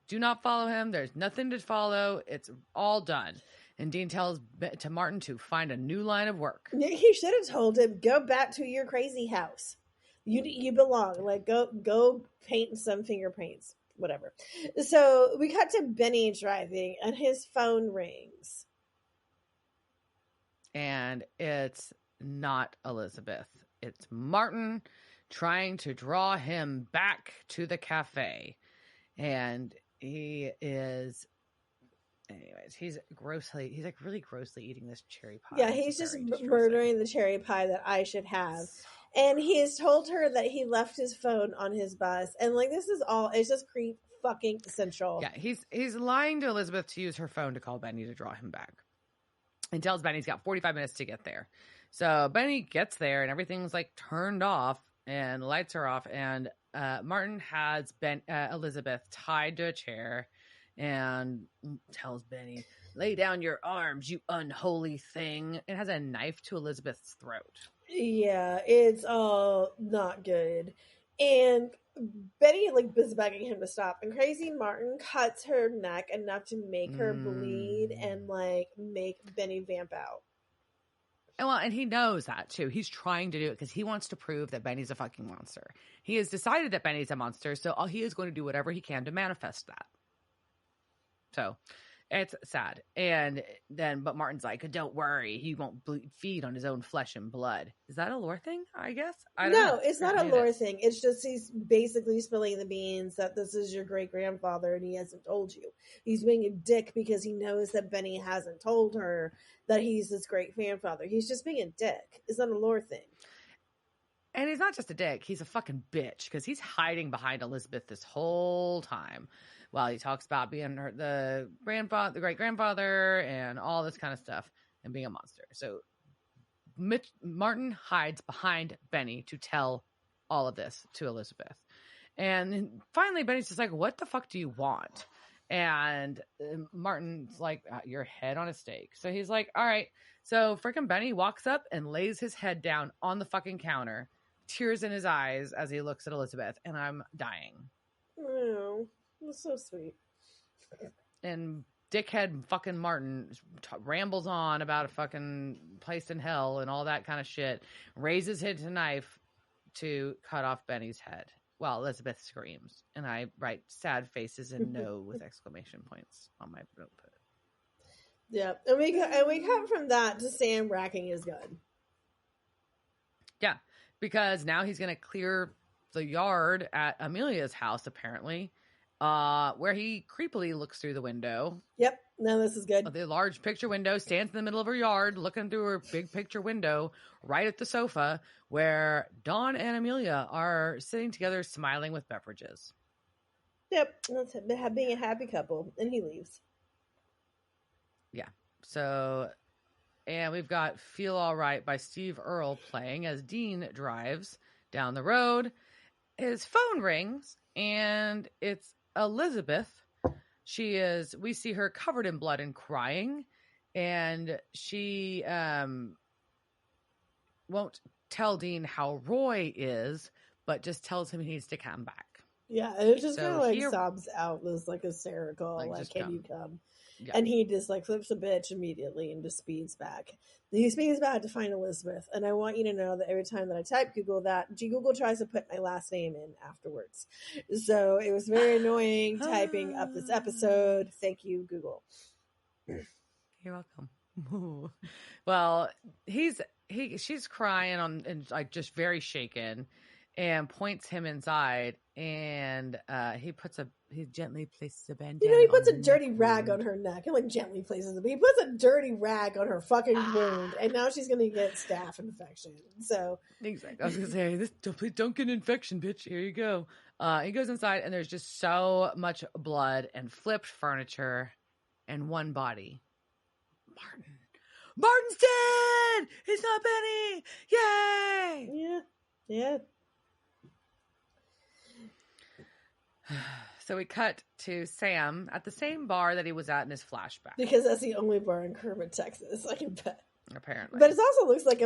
Do not follow him. There's nothing to follow. It's all done. And Dean tells to Martin to find a new line of work. He should have told him, go back to your crazy house. You belong. Like, go paint some fingerprints. Whatever. So we cut to Benny driving, and his phone rings. And it's not Elizabeth. It's Martin trying to draw him back to the cafe. And he is... Anyways, he's like really grossly eating this cherry pie. Yeah, he's just murdering the cherry pie that I should have. And he has told her that he left his phone on his bus. And like, this is all, it's just creep fucking central. Yeah, he's lying to Elizabeth to use her phone to call Benny to draw him back. And tells Benny he's got 45 minutes to get there. So Benny gets there and everything's like turned off and lights are off. And Martin has Elizabeth tied to a chair and tells Benny, lay down your arms, you unholy thing. It has a knife to Elizabeth's throat. Yeah, it's all not good. And Betty like is begging him to stop. And Crazy Martin cuts her neck enough to make her bleed and like make Benny vamp out. And he knows that too. He's trying to do it because he wants to prove that Benny's a fucking monster. He has decided that Benny's a monster, so he is going to do whatever he can to manifest that. So it's sad. But Martin's like, don't worry, he won't feed on his own flesh and blood. Is that a lore thing, I guess? I don't know. It's not a lore thing. It's just he's basically spilling the beans that this is your great-grandfather and he hasn't told you. He's being a dick because he knows that Benny hasn't told her that he's his great-grandfather. He's just being a dick. It's not a lore thing. And he's not just a dick. He's a fucking bitch because he's hiding behind Elizabeth this whole time. While he talks about being the great-grandfather and all this kind of stuff and being a monster. So Martin hides behind Benny to tell all of this to Elizabeth. And finally, Benny's just like, what the fuck do you want? And Martin's like, your head on a stake. So he's like, all right. So freaking Benny walks up and lays his head down on the fucking counter, tears in his eyes as he looks at Elizabeth, and I'm dying. Oh. That's so sweet. And dickhead fucking Martin rambles on about a fucking place in hell and all that kind of shit. Raises his knife to cut off Benny's head while Elizabeth screams. And I write sad faces and no with exclamation points on my notepad. Yeah. And we cut from that to Sam racking his gun. Yeah. Because now he's going to clear the yard at Amelia's house, apparently. Where he creepily looks through the window. Yep. No, this is good. The large picture window, stands in the middle of her yard, looking through her big picture window, right at the sofa, where Dawn and Amelia are sitting together, smiling with beverages. Yep. That's being a happy couple. And he leaves. Yeah. So, and we've got Feel All Right by Steve Earle playing as Dean drives down the road. His phone rings, and it's Elizabeth. We see her covered in blood and crying, and she won't tell Dean how Roy is, but just tells him he needs to come back. Yeah, and it just kind of like sobs out this like hysterical, like can you come? Yeah. And he just like flips a bitch immediately and just speeds back. He speeds back to find Elizabeth. And I want you to know that every time that I type Google Google tries to put my last name in afterwards. So it was very annoying typing up this episode. Thank you, Google. You're welcome. Well, she's crying and like just very shaken, and points him inside, and he gently places a bandana. He puts a dirty rag on her neck. He like gently places it, but he puts a dirty rag on her fucking wound, and now she's gonna get staph infection. So exactly, I was gonna say, please don't get an infection, bitch. Here you go. He goes inside, and there's just so much blood and flipped furniture, and one body. Martin's dead. It's not Benny. Yay! Yeah. So we cut to Sam at the same bar that he was at in his flashback. Because that's the only bar in Kermit, Texas, I can bet. Apparently. But it also looks like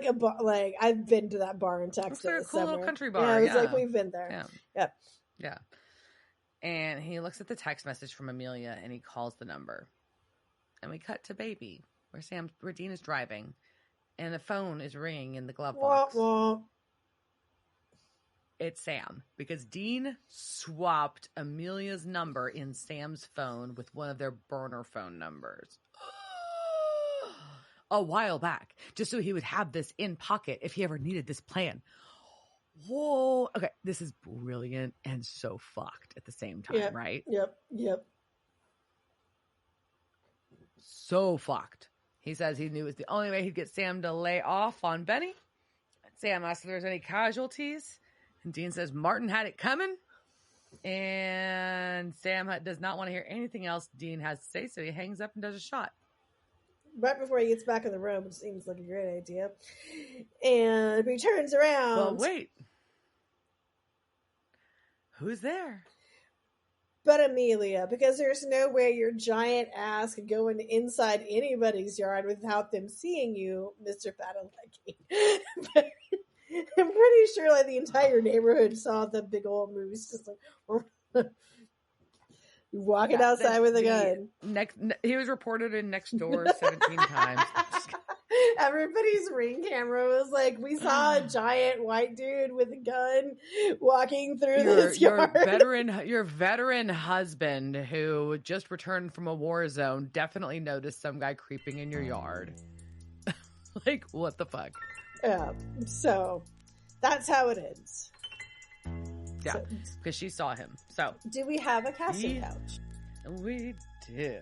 a bar, like I've been to that bar in Texas. Looks like a cool little country bar. Yeah, it was like we've been there. Yeah. And he looks at the text message from Amelia and he calls the number. And we cut to Baby, where Dean is driving, and the phone is ringing in the glove box. Wah. It's Sam, because Dean swapped Amelia's number in Sam's phone with one of their burner phone numbers a while back, just so he would have this in pocket if he ever needed this plan. Whoa. Okay, this is brilliant and so fucked at the same time, right? Yep. So fucked. He says he knew it was the only way he'd get Sam to lay off on Benny. Sam asks if there's any casualties. And Dean says Martin had it coming. And Sam does not want to hear anything else Dean has to say, so he hangs up and does a shot. Right before he gets back in the room, which seems like a great idea. And he turns around. Well, wait. Who's there? But Amelia, because there's no way your giant ass could go inside anybody's yard without them seeing you, Mr. Padalecki. I'm pretty sure like the entire neighborhood saw the big old moose just like walking outside with a gun. He was reported in Next Door 17 times. everybody's ring camera was like, we saw a giant white dude with a gun walking through this yard. Your veteran husband who just returned from a war zone definitely noticed some guy creeping in your yard. Like, what the fuck? Yeah. So that's how it ends. Yeah, because she saw him. So, do we have a casting couch? We do.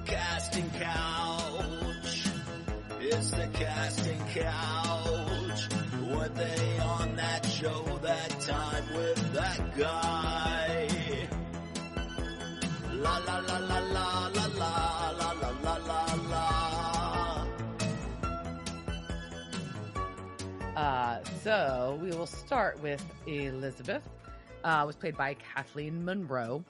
Casting couch. It's the casting couch. Were they on that show that time with that guy? La la la la la la la la la la la la. So we will start with Elizabeth. Was played by Kathleen Monroe.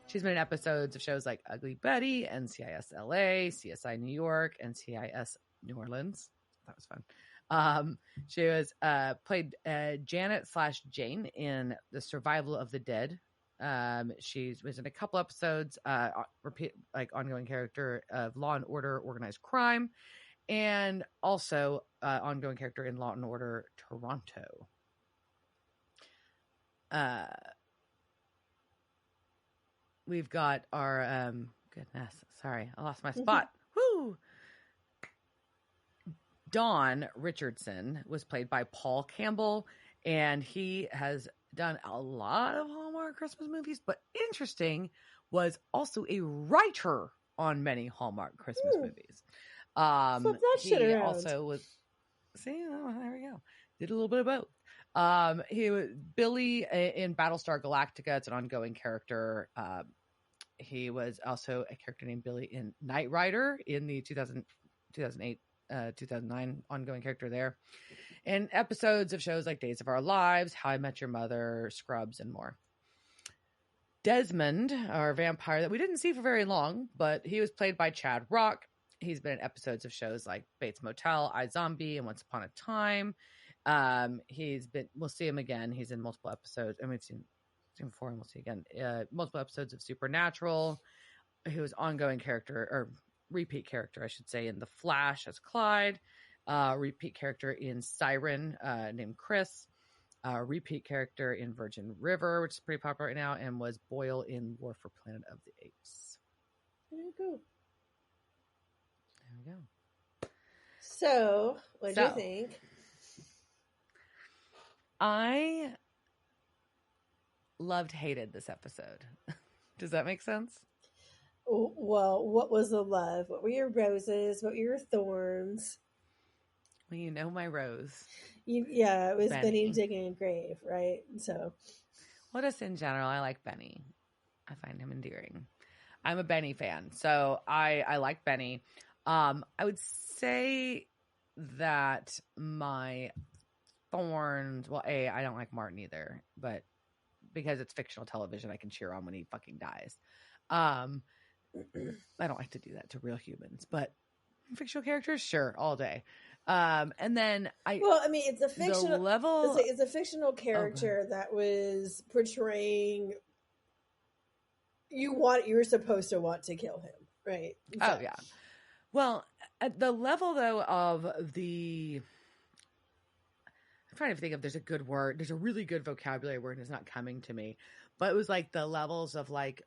She's been in episodes of shows like Ugly Betty, NCIS LA, CSI New York, NCIS New Orleans. That was fun. She was played Janet/Jane in The Survival of the Dead. She was in a couple episodes, ongoing character of Law and Order Organized Crime, and also ongoing character in Law and Order Toronto. We've got our goodness, sorry, I lost my spot. Woo! Don Richardson was played by Paul Campbell, and he has done a lot of Hallmark Christmas movies, but interesting, was also a writer on many Hallmark Christmas movies. Flip that shit around. Also was, there we go. Did a little bit of both. He was Billy in Battlestar Galactica. It's an ongoing character. He was also a character named Billy in Knight Rider in the 2008, 2009 ongoing character there. And episodes of shows like Days of Our Lives, How I Met Your Mother, Scrubs, and more. Desmond, our vampire that we didn't see for very long, but he was played by Chad Rock. He's been in episodes of shows like Bates Motel, iZombie, and Once Upon a Time. We'll see him again. He's in multiple episodes. I mean, we've seen before and we'll see again. Multiple episodes of Supernatural. He was ongoing character, or repeat character, I should say, in The Flash as Clyde. Repeat character in Siren, named Chris. Repeat character in Virgin River, which is pretty popular right now, and was Boyle in War for Planet of the Apes. There you go. There we go. So, what do you think? I hated this episode. Does that make sense? Well, what was the love? What were your roses? What were your thorns? Well, you know my rose. It was Benny digging a grave, right? So, well, just in general, I like Benny. I find him endearing. I'm a Benny fan, so I like Benny. I would say that my thorns. Well, I don't like Martin either, but because it's fictional television, I can cheer on when he fucking dies. I don't like to do that to real humans, but fictional characters, sure, all day. And then it's a fictional level. It's a fictional character that was portraying. You're supposed to want to kill him, right? So. Oh yeah. Well, at the level though of the, I'm trying to think of, there's a good word. There's a really good vocabulary word and it's not coming to me, but it was like the levels of like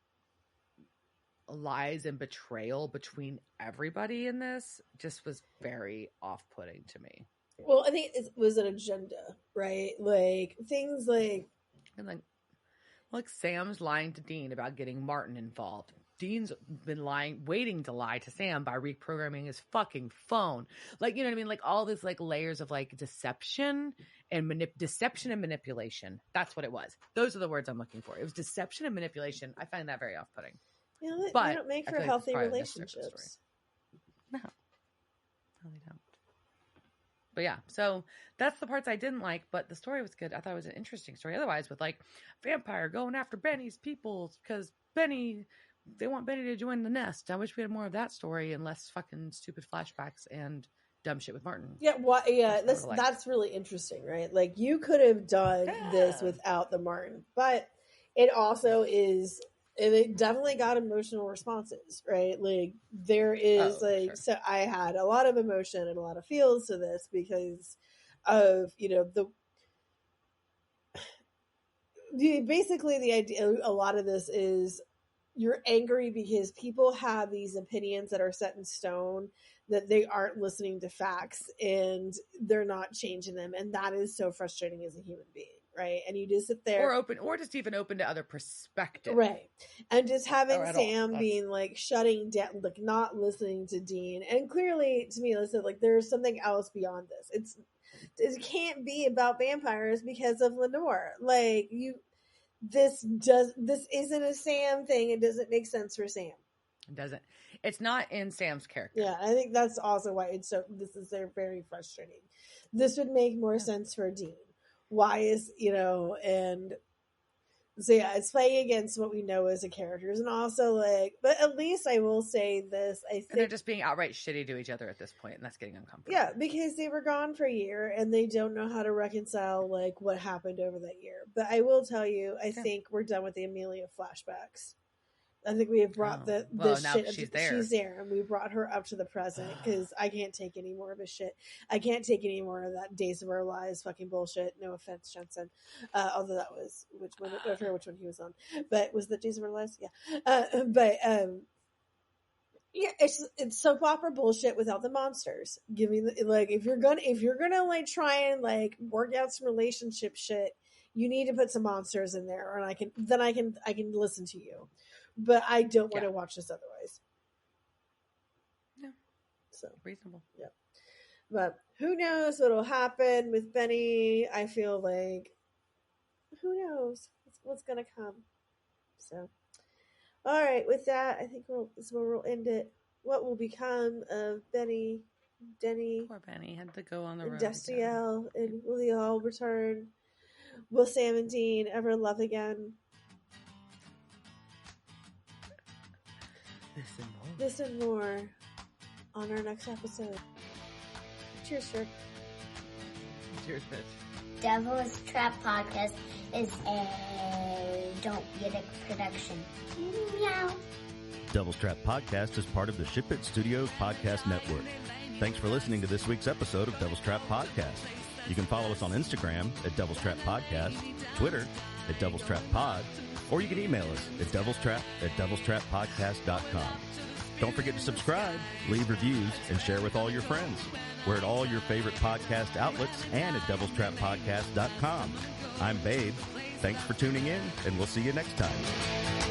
lies and betrayal between everybody in this just was very off-putting to me. Well, I think it was an agenda, right? Like things like, and like Sam's lying to Dean about getting Martin involved. Dean's been waiting to lie to Sam by reprogramming his fucking phone. Like, you know what I mean? Like all this like layers of like deception and manipulation. That's what it was. Those are the words I'm looking for. It was deception and manipulation. I find that very off-putting. But they don't make for healthy relationships. No, they don't. But yeah, so that's the parts I didn't like, but the story was good. I thought it was an interesting story. Otherwise, with like vampire going after Benny's people because they want Benny to join the nest. I wish we had more of that story and less fucking stupid flashbacks and dumb shit with Martin. Yeah, that's really interesting, right? Like you could have done this without the Martin, but it also is And it definitely got emotional responses, right? Like there is sure. So I had a lot of emotion and a lot of feels to this because of, basically the idea, a lot of this is you're angry because people have these opinions that are set in stone, that they aren't listening to facts and they're not changing them. And that is so frustrating as a human being, right? And you just sit there or just even open to other perspectives. right? And just having Sam all. being like shutting down, like not listening to Dean. And clearly to me, listen, like there's something else beyond this. It can't be about vampires because of Lenore. Like this isn't a Sam thing. It doesn't make sense for Sam. It doesn't. It's not in Sam's character. Yeah, I think that's also why they're very frustrating. This would make more sense for Dean. Why is, and so yeah, it's playing against what we know as the characters, and also but at least I will say this, I think they're just being outright shitty to each other at this point, and that's getting uncomfortable. Yeah, because they were gone for a year and they don't know how to reconcile what happened over that year. But I will tell you, I think we're done with the Amelia flashbacks. I think we have brought now she's there. She's there, and we brought her up to the present because I can't take any more of his shit. I can't take any more of that Days of Our Lives fucking bullshit. No offense, Jensen. Although that was which one he was on, but was the Days of Our Lives? Yeah. Yeah, it's soap opera bullshit without the monsters. Give me if you're gonna try and work out some relationship shit, you need to put some monsters in there, and I can listen to you. But I don't want to watch this otherwise. No. So reasonable. Yeah. But who knows what'll happen with Benny? I feel like who knows what's gonna come. So all right, with that, I think this is where we'll end it. What will become of Denny? Poor Benny had to go on the road. Destiel, and will they all return? Will Sam and Dean ever love again? This and more on our next episode. Cheers, sir. Cheers, bitch. Devil's Trap Podcast is a Don't Get It production. Meow. Devil's Trap Podcast is part of the Ship It Studios Podcast Network. Thanks for listening to this week's episode of Devil's Trap Podcast. You can follow us on Instagram at Devil's Trap Podcast, Twitter at Devil's Trap Pod, or you can email us at devilstrap@devilstrappodcast.com. Don't forget to subscribe, leave reviews, and share with all your friends. We're at all your favorite podcast outlets and at devilstrappodcast.com. I'm Babe. Thanks for tuning in, and we'll see you next time.